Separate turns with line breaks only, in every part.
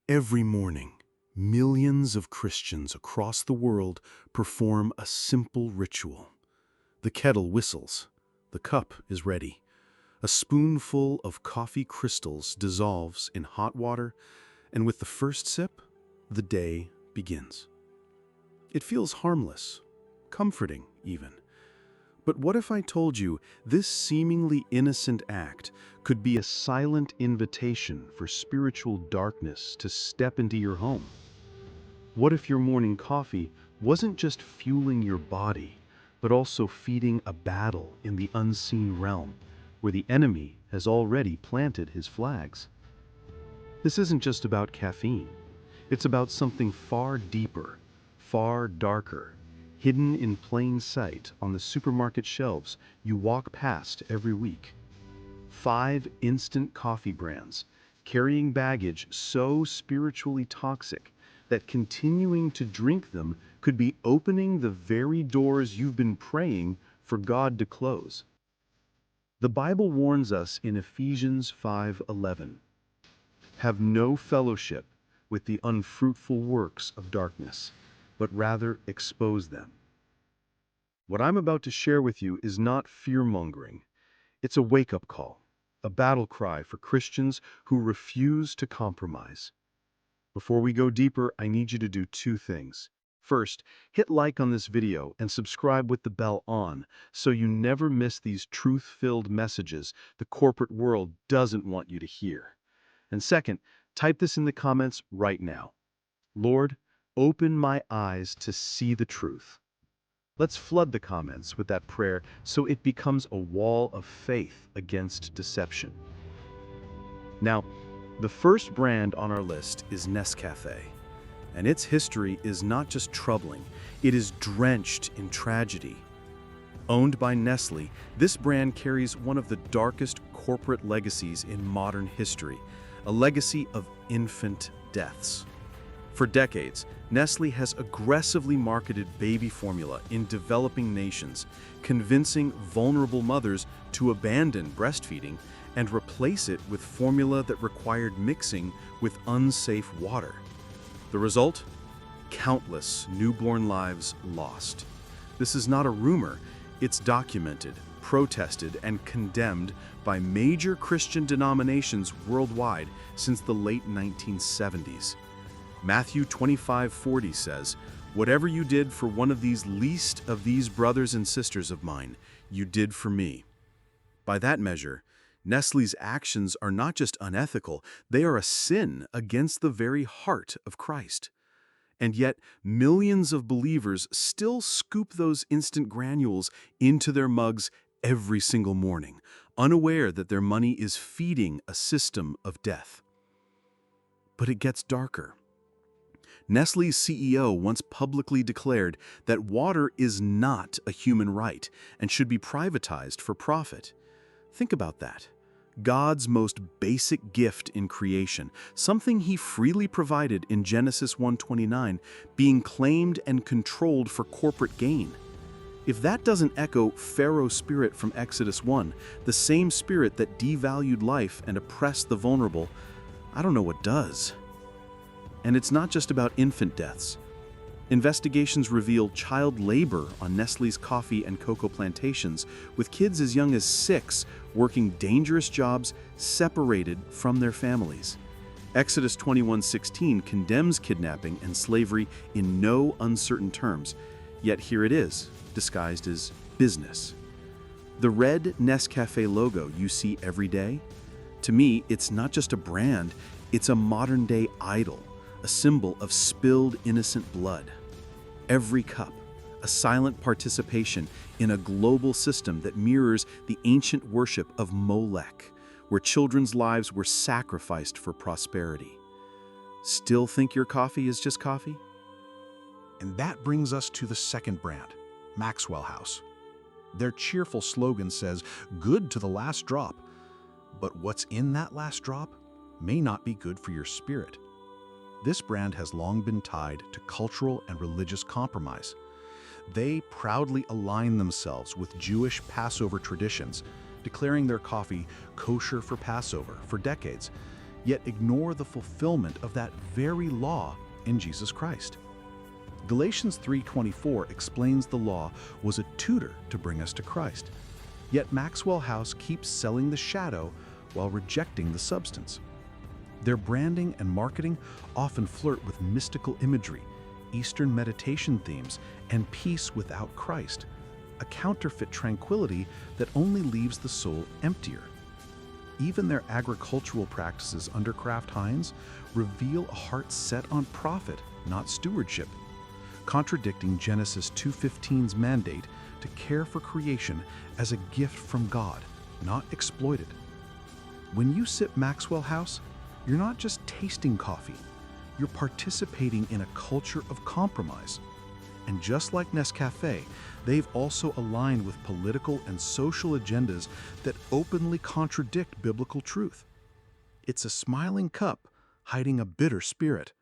Every morning, millions of Christians across the world perform a simple ritual. The kettle whistles. The cup is ready. A spoonful of coffee crystals dissolves in hot water, and with the first sip, the day begins. It feels harmless, comforting even. But what if I told you this seemingly innocent act could be a silent invitation for spiritual darkness to step into your home? What if your morning coffee wasn't just fueling your body, but also feeding a battle in the unseen realm, where the enemy has already planted his flags? This isn't just about caffeine. It's about something far deeper, far darker, hidden in plain sight on the supermarket shelves you walk past every week. 5 instant coffee brands, carrying baggage so spiritually toxic that continuing to drink them could be opening the very doors you've been praying for God to close. The Bible warns us in Ephesians 5:11, "Have no fellowship with the unfruitful works of darkness, but rather expose them." What I'm about to share with you is not fear-mongering. It's a wake-up call, a battle cry for Christians who refuse to compromise. Before we go deeper, I need you to do 2 things. First, hit like on this video and subscribe with the bell on so you never miss these truth-filled messages the corporate world doesn't want you to hear. And second, type this in the comments right now. Lord, open my eyes to see the truth. Let's flood the comments with that prayer so it becomes a wall of faith against deception. Now, the first brand on our list is Nescafé, and its history is not just troubling, it is drenched in tragedy. Owned by Nestlé, this brand carries one of the darkest corporate legacies in modern history, a legacy of infant deaths. For decades, Nestlé has aggressively marketed baby formula in developing nations, convincing vulnerable mothers to abandon breastfeeding and replace it with formula that required mixing with unsafe water. The result? Countless newborn lives lost. This is not a rumor. It's documented, protested, and condemned by major Christian denominations worldwide since the late 1970s. Matthew 25:40 says, "Whatever you did for one of these least of these brothers and sisters of mine, you did for me." By that measure, Nestlé's actions are not just unethical, they are a sin against the very heart of Christ. And yet, millions of believers still scoop those instant granules into their mugs every single morning, unaware that their money is feeding a system of death. But it gets darker. Nestlé's CEO once publicly declared that water is not a human right and should be privatized for profit. Think about that. God's most basic gift in creation, something he freely provided in Genesis 1:29, being claimed and controlled for corporate gain. If that doesn't echo Pharaoh's spirit from Exodus 1, the same spirit that devalued life and oppressed the vulnerable, I don't know what does. And it's not just about infant deaths. Investigations reveal child labor on Nestlé's coffee and cocoa plantations, with kids as young as 6 working dangerous jobs separated from their families. Exodus 21:16 condemns kidnapping and slavery in no uncertain terms, yet here it is, disguised as business. The red Nescafé logo you see every day? To me, it's not just a brand, it's a modern-day idol, a symbol of spilled innocent blood. Every cup, a silent participation in a global system that mirrors the ancient worship of Molech, where children's lives were sacrificed for prosperity. Still think your coffee is just coffee?
And that brings us to the second brand, Maxwell House. Their cheerful slogan says, "Good to the last drop." But what's in that last drop may not be good for your spirit. This brand has long been tied to cultural and religious compromise. They proudly align themselves with Jewish Passover traditions, declaring their coffee kosher for Passover for decades. yet ignore the fulfillment of that very law in Jesus Christ. Galatians 3:24 explains the law was a tutor to bring us to Christ, yet Maxwell House keeps selling the shadow while rejecting the substance. Their branding and marketing often flirt with mystical imagery, Eastern meditation themes, and peace without Christ, a counterfeit tranquility that only leaves the soul emptier. Even their agricultural practices under Kraft Heinz reveal a heart set on profit, not stewardship, contradicting Genesis 2:15's mandate to care for creation as a gift from God, not exploited. When you sip Maxwell House, you're not just tasting coffee, you're participating in a culture of compromise. And just like Nescafe, they've also aligned with political and social agendas that openly contradict biblical truth. It's a smiling cup hiding a bitter spirit.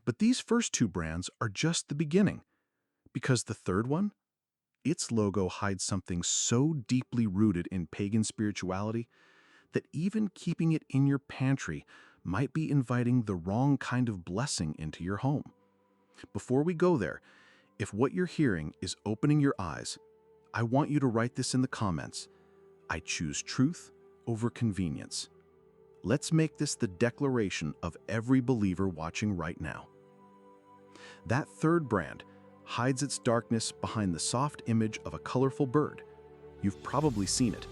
But these first two brands are just the beginning, because the third one, its logo hides something so deeply rooted in pagan spirituality that even keeping it in your pantry might be inviting the wrong kind of blessing into your home. Before we go there, if what you're hearing is opening your eyes, I want you to write this in the comments. I choose truth over convenience. Let's make this the declaration of every believer watching right now. That third brand hides its darkness behind the soft image of a colorful bird. You've probably seen it.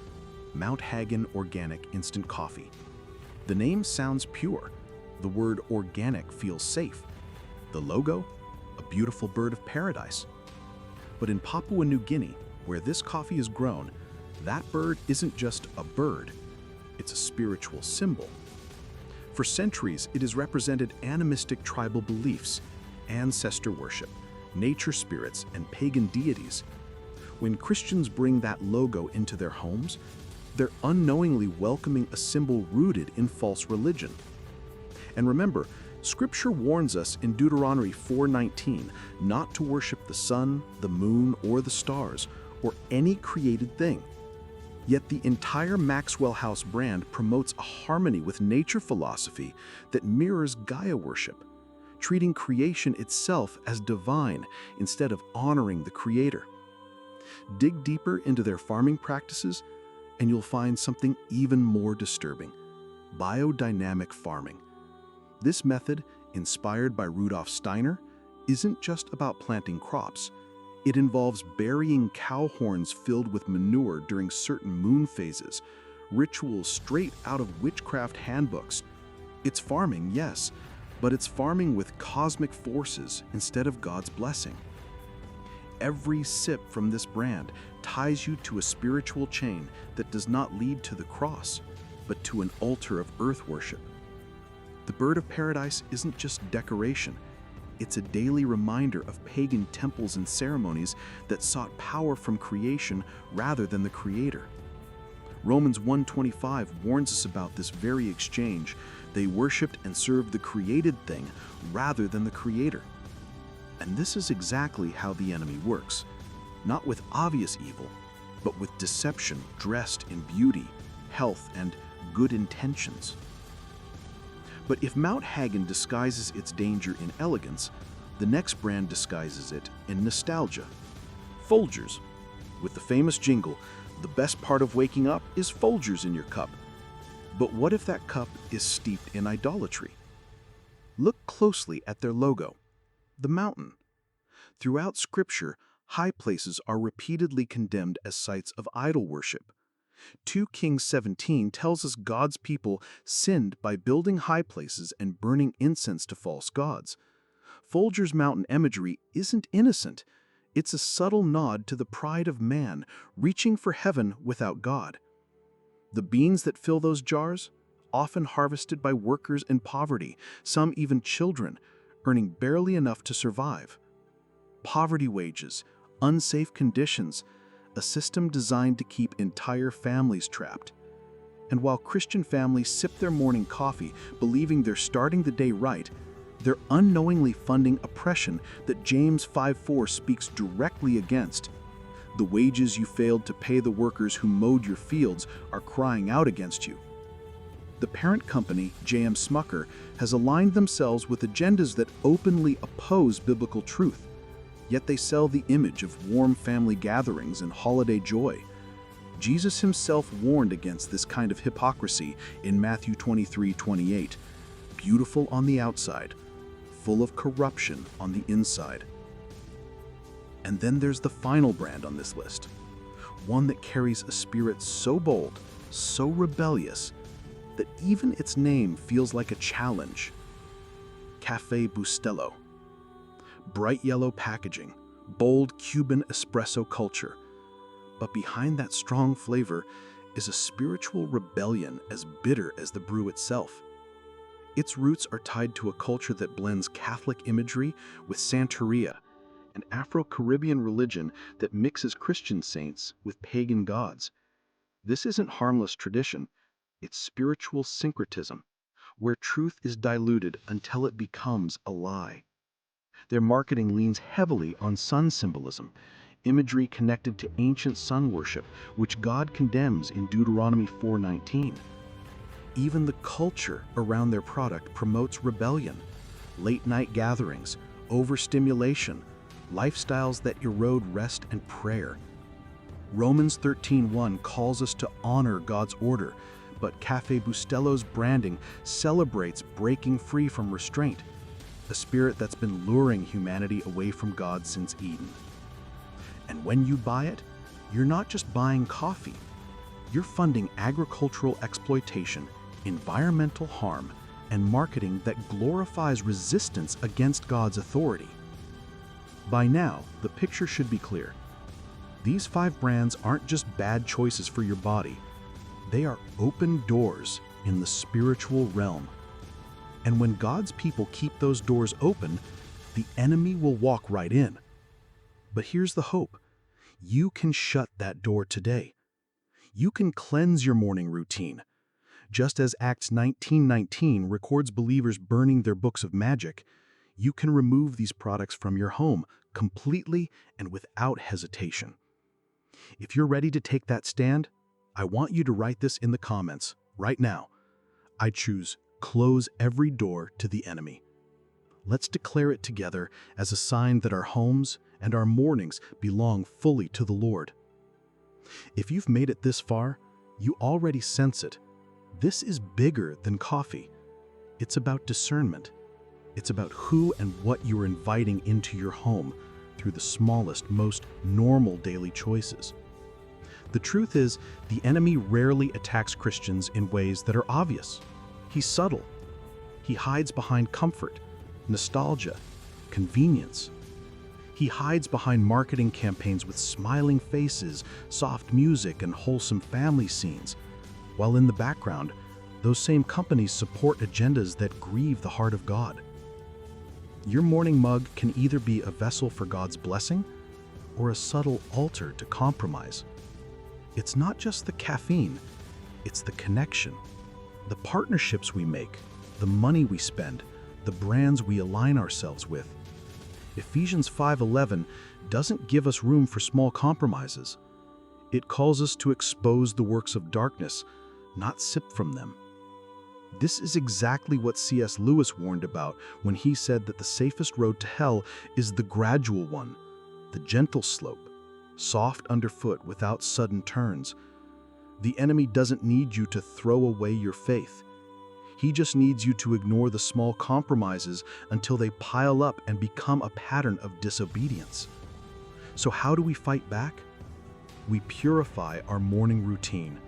Mount Hagen Organic Instant Coffee. The name sounds pure. The word organic feels safe. The logo? A beautiful bird of paradise. But in Papua New Guinea, where this coffee is grown, that bird isn't just a bird. It's a spiritual symbol. For centuries, it has represented animistic tribal beliefs, ancestor worship, nature spirits, and pagan deities. When Christians bring that logo into their homes, they're unknowingly welcoming a symbol rooted in false religion. And remember, Scripture warns us in Deuteronomy 4:19 not to worship the sun, the moon, or the stars, or any created thing. Yet the entire Maxwell House brand promotes a harmony with nature philosophy that mirrors Gaia worship, treating creation itself as divine instead of honoring the Creator. Dig deeper into their farming practices, and you'll find something even more disturbing: biodynamic farming. This method, inspired by Rudolf Steiner, isn't just about planting crops. It involves burying cow horns filled with manure during certain moon phases, rituals straight out of witchcraft handbooks. It's farming, yes, but it's farming with cosmic forces instead of God's blessing. Every sip from this brand ties you to a spiritual chain that does not lead to the cross, but to an altar of earth worship. The bird of paradise isn't just decoration. It's a daily reminder of pagan temples and ceremonies that sought power from creation rather than the Creator. Romans 1:25 warns us about this very exchange. They worshipped and served the created thing rather than the Creator. And this is exactly how the enemy works. Not with obvious evil, but with deception dressed in beauty, health, and good intentions. But if Mount Hagen disguises its danger in elegance, the next brand disguises it in nostalgia. Folgers. With the famous jingle, "The best part of waking up is Folgers in your cup." But what if that cup is steeped in idolatry? Look closely at their logo, the mountain. Throughout Scripture, high places are repeatedly condemned as sites of idol worship. 2 Kings 17 tells us God's people sinned by building high places and burning incense to false gods. Folger's mountain imagery isn't innocent. It's a subtle nod to the pride of man reaching for heaven without God. The beans that fill those jars, often harvested by workers in poverty, some even children, earning barely enough to survive. Poverty wages, unsafe conditions, a system designed to keep entire families trapped. And while Christian families sip their morning coffee, believing they're starting the day right, they're unknowingly funding oppression that James 5:4 speaks directly against. The wages you failed to pay the workers who mowed your fields are crying out against you. The parent company, J.M. Smucker, has aligned themselves with agendas that openly oppose biblical truth, yet they sell the image of warm family gatherings and holiday joy. Jesus himself warned against this kind of hypocrisy in Matthew 23:28, beautiful on the outside, full of corruption on the inside. And then there's the final brand on this list, one that carries a spirit so bold, so rebellious, that even its name feels like a challenge. Café Bustelo. Bright yellow packaging, bold Cuban espresso culture. But behind that strong flavor is a spiritual rebellion as bitter as the brew itself. Its roots are tied to a culture that blends Catholic imagery with Santeria, an Afro-Caribbean religion that mixes Christian saints with pagan gods. This isn't harmless tradition, it's spiritual syncretism, where truth is diluted until it becomes a lie. Their marketing leans heavily on sun symbolism, imagery connected to ancient sun worship, which God condemns in Deuteronomy 4:19. Even the culture around their product promotes rebellion, late-night gatherings, overstimulation, lifestyles that erode rest and prayer. Romans 13:1 calls us to honor God's order, but Café Bustelo's branding celebrates breaking free from restraint, a spirit that's been luring humanity away from God since Eden. And when you buy it, you're not just buying coffee. You're funding agricultural exploitation, environmental harm, and marketing that glorifies resistance against God's authority. By now, the picture should be clear. These 5 brands aren't just bad choices for your body. They are open doors in the spiritual realm. And when God's people keep those doors open, the enemy will walk right in. But here's the hope. You can shut that door today. You can cleanse your morning routine. Just as Acts 19:19 records believers burning their books of magic, you can remove these products from your home completely and without hesitation. If you're ready to take that stand, I want you to write this in the comments right now. I choose close every door to the enemy. Let's declare it together as a sign that our homes and our mornings belong fully to the Lord. If you've made it this far, you already sense it. This is bigger than coffee. It's about discernment. It's about who and what you are inviting into your home through the smallest, most normal daily choices. The truth is, the enemy rarely attacks Christians in ways that are obvious. He's subtle. He hides behind comfort, nostalgia, convenience. He hides behind marketing campaigns with smiling faces, soft music, and wholesome family scenes, while in the background, those same companies support agendas that grieve the heart of God. Your morning mug can either be a vessel for God's blessing or a subtle altar to compromise. It's not just the caffeine, it's the connection, the partnerships we make, the money we spend, the brands we align ourselves with. Ephesians 5:11 doesn't give us room for small compromises. It calls us to expose the works of darkness, not sip from them. This is exactly what C.S. Lewis warned about when he said that the safest road to hell is the gradual one, the gentle slope, soft underfoot without sudden turns. The enemy doesn't need you to throw away your faith. He just needs you to ignore the small compromises until they pile up and become a pattern of disobedience. So how do we fight back? We purify our morning routine.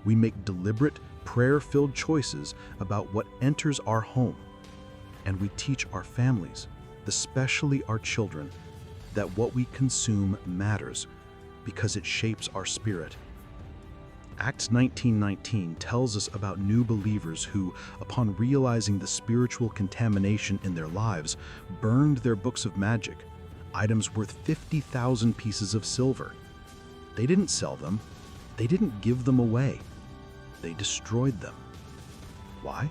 We make deliberate, prayer-filled choices about what enters our home. And we teach our families, especially our children, that what we consume matters because it shapes our spirit. Acts 19:19 tells us about new believers who, upon realizing the spiritual contamination in their lives, burned their books of magic, items worth 50,000 pieces of silver. They didn't sell them. They didn't give them away. They destroyed them. Why?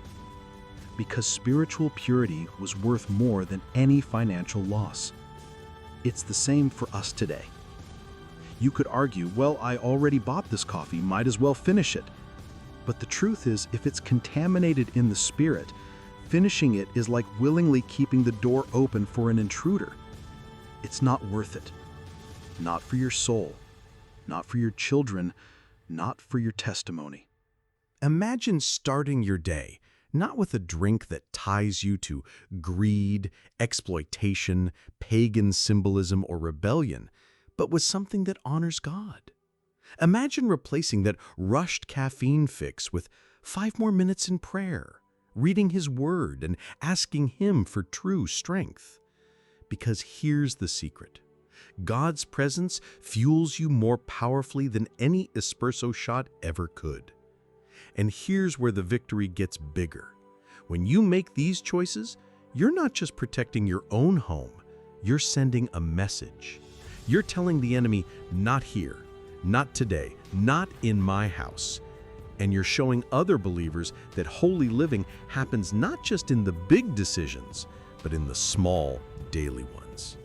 Because spiritual purity was worth more than any financial loss. It's the same for us today. You could argue, well, I already bought this coffee, might as well finish it. But the truth is, if it's contaminated in the spirit, finishing it is like willingly keeping the door open for an intruder. It's not worth it. Not for your soul, not for your children, not for your testimony.
Imagine starting your day not with a drink that ties you to greed, exploitation, pagan symbolism, or rebellion, but with something that honors God. Imagine replacing that rushed caffeine fix with 5 more minutes in prayer, reading His Word and asking Him for true strength. Because here's the secret. God's presence fuels you more powerfully than any espresso shot ever could. And here's where the victory gets bigger. When you make these choices, you're not just protecting your own home, you're sending a message. You're telling the enemy, not here, not today, not in my house. And you're showing other believers that holy living happens not just in the big decisions, but in the small, daily ones.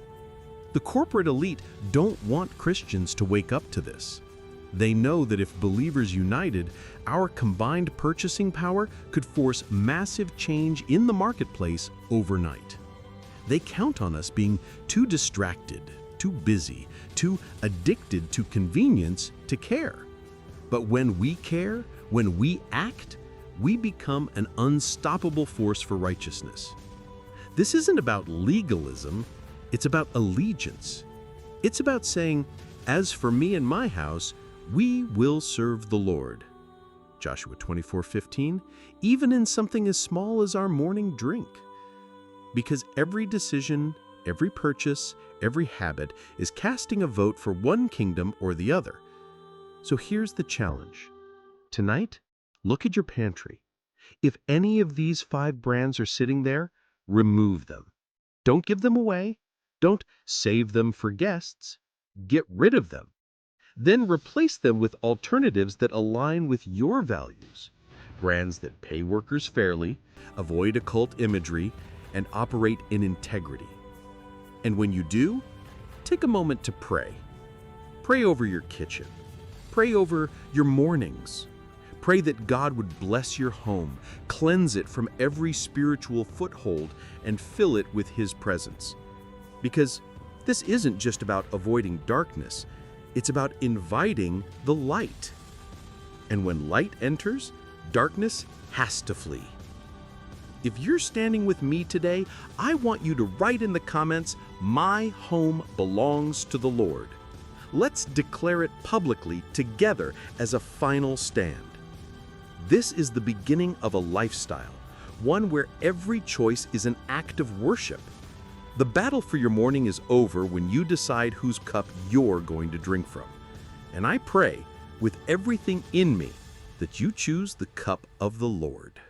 The corporate elite don't want Christians to wake up to this. They know that if believers united, our combined purchasing power could force massive change in the marketplace overnight. They count on us being too distracted, too busy, too addicted to convenience to care. But when we care, when we act, we become an unstoppable force for righteousness. This isn't about legalism, it's about allegiance. It's about saying, as for me and my house, we will serve the Lord. Joshua 24:15, even in something as small as our morning drink. Because every decision, every purchase, every habit is casting a vote for one kingdom or the other. So here's the challenge. Tonight, look at your pantry. If any of these 5 brands are sitting there, remove them. Don't give them away. Don't save them for guests. Get rid of them. Then replace them with alternatives that align with your values. Brands that pay workers fairly, avoid occult imagery, and operate in integrity. And when you do, take a moment to pray. Pray over your kitchen. Pray over your mornings. Pray that God would bless your home, cleanse it from every spiritual foothold, and fill it with His presence. Because this isn't just about avoiding darkness, it's about inviting the light. And when light enters, darkness has to flee. If you're standing with me today, I want you to write in the comments, "My home belongs to the Lord." Let's declare it publicly together as a final stand. This is the beginning of a lifestyle, one where every choice is an act of worship. The battle for your morning is over when you decide whose cup you're going to drink from. And I pray, with everything in me, that you choose the cup of the Lord.